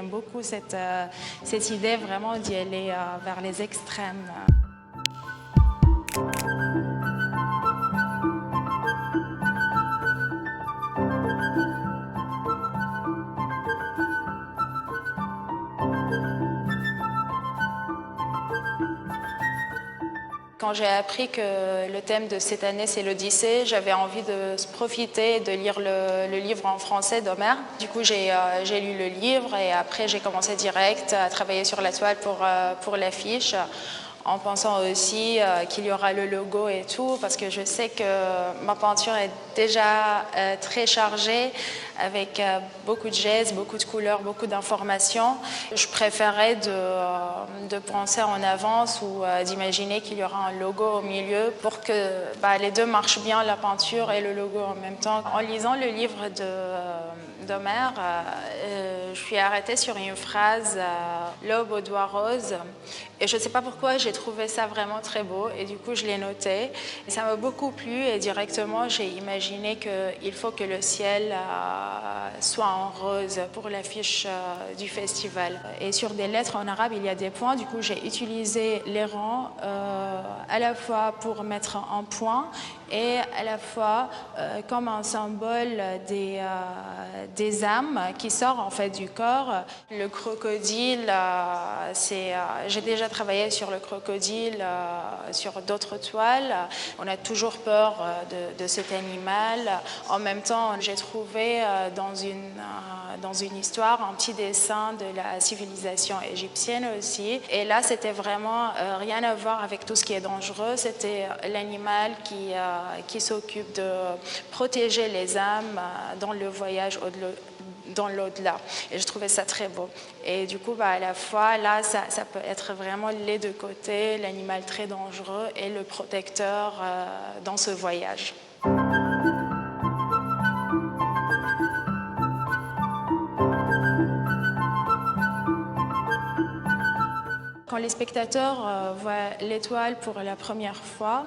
j'aime beaucoup cette idée vraiment d'y aller vers les extrêmes. Quand j'ai appris que le thème de cette année, c'est l'Odyssée, j'avais envie de profiter et de lire le livre en français d'Homère. Du coup, j'ai lu le livre et après, j'ai commencé direct à travailler sur la toile pour l'affiche, en pensant aussi qu'il y aura le logo et tout, parce que je sais que ma peinture est déjà très chargée, avec beaucoup de gestes, beaucoup de couleurs, beaucoup d'informations. Je préférais de penser en avance ou d'imaginer qu'il y aura un logo au milieu pour que les deux marchent bien, la peinture et le logo en même temps. En lisant le livre d'Homère, je suis arrêtée sur une phrase « L'aube aux doigts roses ». Et je ne sais pas pourquoi, j'ai trouvé ça vraiment très beau et du coup je l'ai noté. Et ça m'a beaucoup plu et directement j'ai imaginé qu'il faut que le ciel soit en rose pour l'affiche du festival. Et sur des lettres en arabe, il y a des points, du coup j'ai utilisé les rangs à la fois pour mettre un point et à la fois comme un symbole des âmes qui sort en fait du corps. Le crocodile, j'ai déjà travaillé sur le crocodile sur d'autres toiles. On a toujours peur de cet animal. En même temps, j'ai trouvé dans une histoire un petit dessin de la civilisation égyptienne aussi. Et là, c'était vraiment rien à voir avec tout ce qui est dangereux. C'était l'animal qui s'occupe de protéger les âmes dans le voyage dans l'au-delà. Et je trouvais ça très beau. Et du coup, à la fois, là, ça peut être vraiment les deux côtés, l'animal très dangereux et le protecteur dans ce voyage. Quand les spectateurs voient l'étoile pour la première fois,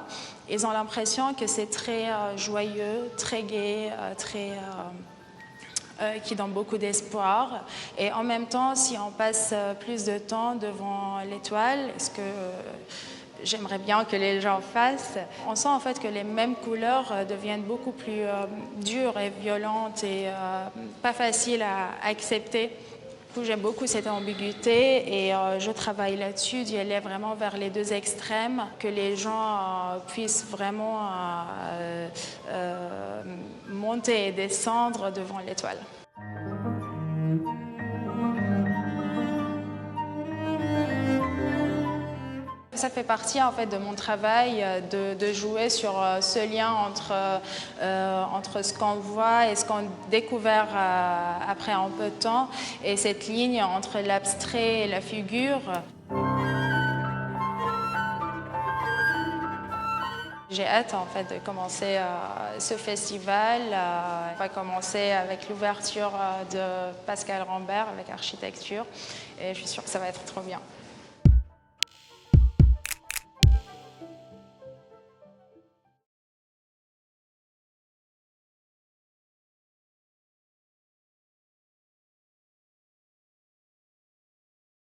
ils ont l'impression que c'est très joyeux, très gai, qui donne beaucoup d'espoir. Et en même temps, si on passe plus de temps devant l'étoile, ce que j'aimerais bien que les gens fassent, on sent en fait que les mêmes couleurs deviennent beaucoup plus dures et violentes et pas faciles à accepter. Du coup, j'aime beaucoup cette ambiguïté et je travaille là-dessus, d'y aller vraiment vers les deux extrêmes, que les gens puissent vraiment monter et descendre devant l'étoile. Ça fait partie en fait de mon travail de jouer sur ce lien entre ce qu'on voit et ce qu'on a découvert après un peu de temps et cette ligne entre l'abstrait et la figure. J'ai hâte en fait de commencer ce festival. On va commencer avec l'ouverture de Pascal Rambert avec architecture et je suis sûre que ça va être trop bien.